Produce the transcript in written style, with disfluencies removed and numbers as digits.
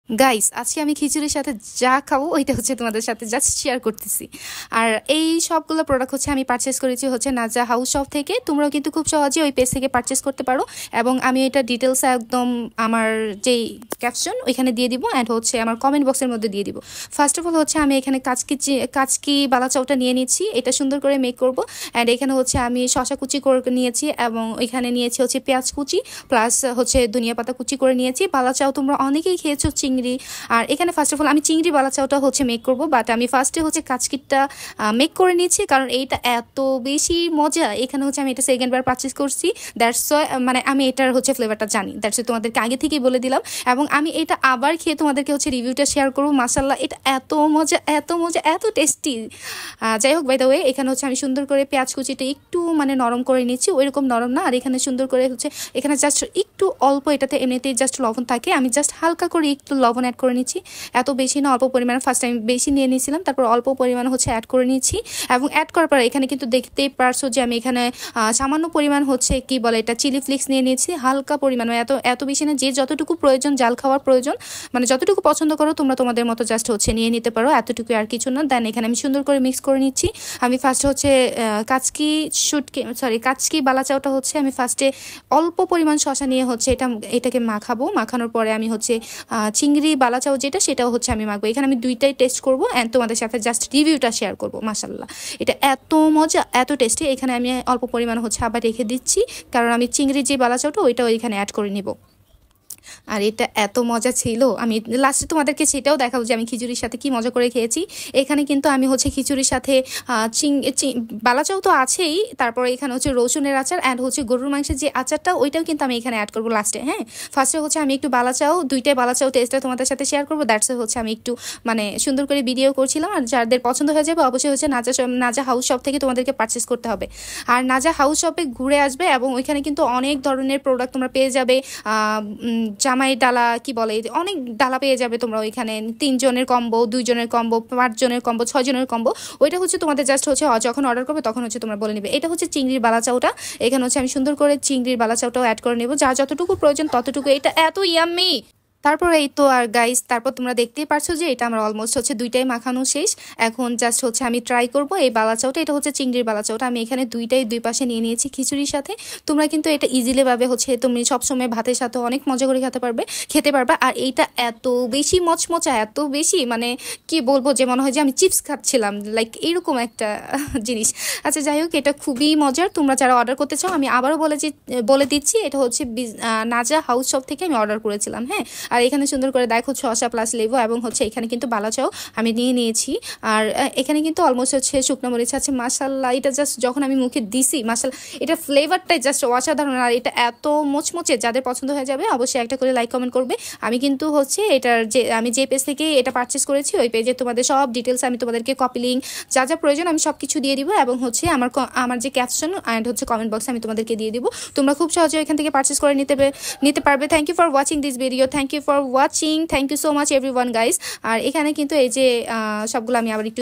Guys আজকে আমি খিচুড়ির সাথে যা খাবো ওইটা হচ্ছে তোমাদের সাথে জাস্ট শেয়ার করতেছি। আর এই সবগুলো প্রোডাক্ট হচ্ছে আমি পারচেস করেছি হচ্ছে নাজা হাউস শপ থেকে। তোমরাও কিন্তু খুব সহজে ওই পেজ থেকে পারচেস করতে পারো এবং আমি এটা ডিটেলস একদম আমার যেই ক্যাপশন ওইখানে দিয়ে দিব অ্যান্ড হচ্ছে আমার কমেন্ট বক্সের মধ্যে দিয়ে দিব। ফার্স্ট অফ অল হচ্ছে আমি এখানে কাচকি বালা চাউটা নিয়ে নিচ্ছি, এটা সুন্দর করে মেক করব। অ্যান্ড এখানে হচ্ছে আমি শশা কুচি করে নিয়েছি এবং ওইখানে নিয়েছি হচ্ছে পেঁয়াজ কুচি প্লাস হচ্ছে ধনিয়া পাতা কুচি করে নিয়েছি। বালা চাউ তোমরা অনেকেই খেয়েছো চিংড়ি। আর এখানে ফার্স্ট অফ অল আমি চিংড়ি বালা চাউটা হচ্ছে মেক করব, বাট আমি ফার্স্টে হচ্ছে কাচকিটা মেক করে নিয়েছি কারণ এইটা এত বেশি মজা। এখানে হচ্ছে আমি এটা সেকেন্ড বার পারচেস করছি, দ্যাটস মানে আমি এটার হচ্ছে ফ্লেভারটা জানি, দ্যাটস তোমাদেরকে আগে থেকেই বলে দিলাম এবং আমি এটা আবার খেয়ে তোমাদেরকে হচ্ছে রিভিউটা শেয়ার করবো। মাশাআল্লাহ এটা এত মজা এত মজা এত টেস্টি। যাই হোক, বাই দ্য ওয়ে এখানে হচ্ছে আমি সুন্দর করে পেঁয়াজ কুচিটা একটু মানে নরম করে নিচ্ছি, ওইরকম নরম না। আর এখানে সুন্দর করে হচ্ছে এখানে জাস্ট একটু অল্প, এটাতে এমনিতেই জাস্ট লবণ থাকে, আমি জাস্ট হালকা করে একটু লবণ অ্যাড করে নিচ্ছি, এত বেশি না অল্প পরিমাণে। ফার্স্ট টাইম বেশি নিয়ে নিয়েছিলাম, তারপর অল্প পরিমাণে হচ্ছে অ্যাড করে নিচ্ছি এবং অ্যাড করার পর এখানে কিন্তু দেখতেই পারছো যে আমি এখানে সামান্য পরিমাণ হচ্ছে কি বলে এটা চিলি ফ্লেক্স নিয়ে নিয়েছি, হালকা পরিমাণ, এত বেশি না, যে যতটুকু প্রয়োজন জাল খাওয়ার প্রয়োজন মানে যতটুকু পছন্দ করো তোমরা তোমাদের মতো জাস্ট হচ্ছে নিয়ে নিতে পারো, এতটুকু আর কিছু না। দেন এখানে আমি সুন্দর করে মিক্স করে নিচ্ছি। আমি ফার্স্ট হচ্ছে কাচকি বালা চাউটা হচ্ছে আমি ফার্স্টে অল্প পরিমাণ শশা নিয়ে হচ্ছে এটাকে মাখাবো। মাখানোর পরে আমি হচ্ছে চিংড়ি বালা চাউ যেটা সেটাও হচ্ছে আমি মাখবো। এখানে আমি দুইটাই টেস্ট করবো অ্যান্ড তোমাদের সাথে জাস্ট রিভিউটা শেয়ার করবো। মাশাআল্লাহ এটা এত মজা এত টেস্টি। এখানে আমি অল্প পরিমাণ হচ্ছে আবার রেখে দিচ্ছি কারণ আমি চিংড়ির যে বালা চাউটা ওইটাও এখানে অ্যাড করে নিব। আর এটা এত মজা ছিল, আমি লাস্টে তোমাদেরকে সেটাও দেখাবো যে আমি খিচুড়ির সাথে কি মজা করে খেয়েছি। এখানে কিন্তু আমি হচ্ছে খিচুড়ির সাথে বালাচাও তো আছেই, তারপরে এখানে হচ্ছে রসুনের আচার অ্যান্ড হচ্ছে গরুর মাংসের যে আচারটা ওইটাও কিন্তু আমি এখানে অ্যাড করবো লাস্টে। হ্যাঁ, ফার্স্টে হচ্ছে আমি একটু দুইটাই বালাচাও টেস্টটা তোমাদের সাথে শেয়ার করবো। দ্যাটস হচ্ছে আমি একটু মানে সুন্দর করে ভিডিও করছিলাম। আর যাদের পছন্দ হয়ে যাবে অবশ্যই হচ্ছে নাজা হাউস শপ থেকে তোমাদেরকে পারচেস করতে হবে। আর নাজা হাউস শপে ঘুরে আসবে এবং ওইখানে কিন্তু অনেক ধরনের প্রোডাক্ট তোমরা পেয়ে যাবে। জামাই ডালা কি বলে অনেক ডালা পেয়ে যাবে তোমরা ওইখানে, 3 জনের কম্বো, 2 জনের কম্বো, 5 জনের কম্বো, 6 জনের কম্বো। ওইটা হচ্ছে তোমাদের জাস্ট হচ্ছে যখন অর্ডার করবে তখন হচ্ছে তোমরা বলে নিবে। এটা হচ্ছে চিংড়ির বালা চাউটা, এখানে হচ্ছে আমি সুন্দর করে চিংড়ির বালা চাউটাও অ্যাড করে নেবো, যার যতটুকু প্রয়োজন ততটুকু। এটা এত ইয়াম্মি। তারপর এই তো আর গাইস, তারপর তোমরা দেখতেই পারছো যে এটা আমার অলমোস্ট হচ্ছে দুইটাই মাখানো শেষ। এখন জাস্ট হচ্ছে আমি ট্রাই করব এই বালা চাউটা। এটা হচ্ছে চিংড়ির বালা চাউটা, আমি এখানে দুইটাই দুই পাশে নিয়ে নিয়েছি খিচুড়ির সাথে। তোমরা কিন্তু এটা ইজিলি ভাবে হচ্ছে তুমি সবসময় ভাতের সাথে অনেক মজা করে খেতে পারবে। আর এইটা এত বেশি মচমচা এত বেশি মানে কি বলবো যে মনে হয় যে আমি চিপস খাচ্ছিলাম, লাইক এইরকম একটা জিনিস। আচ্ছা যাই হোক, এটা খুবই মজার। তোমরা যারা অর্ডার করতে চাও আমি আবারও বলে দিচ্ছি, এটা হচ্ছে নাজা হাউস শপ থেকে আমি অর্ডার করেছিলাম। হ্যাঁ, আর এখানে সুন্দর করে দেখো শসা প্লাস লেবু এবং হচ্ছে এখানে কিন্তু বালাচাও আমি নিয়ে নিয়েছি। আর এখানে কিন্তু অলমোস্ট হচ্ছে শুকনো মরিচ আছে। মাশাআল্লাহ এটা জাস্ট যখন আমি মুখে দিছি, মাশাআল্লাহ এটা ফ্লেভারটাই জাস্ট অসাধারণ। আর এটা এত মোচমোচে, যাদের পছন্দ হয়ে যাবে অবশ্যই একটা করে লাইক কমেন্ট করবে। আমি কিন্তু হচ্ছে আমি যে পেজ থেকে এটা পারচেস করেছি ওই পেজে তোমাদের সব ডিটেলস আমি তোমাদেরকে কপি লিঙ্ক যা যা প্রয়োজন আমি সব কিছু দিয়ে দিব এবং হচ্ছে আমার যে ক্যাপশন অ্যান্ড হচ্ছে কমেন্ট বক্সে আমি তোমাদেরকে দিয়ে দিব। তোমরা খুব সহজে এখান থেকে পারচেস করে নিতে পারবে। Thank you for watching this video, thank you for watching, thank you so much everyone guys. আর এখানে কিন্তু এই যে সবগুলো আমি আবার একটু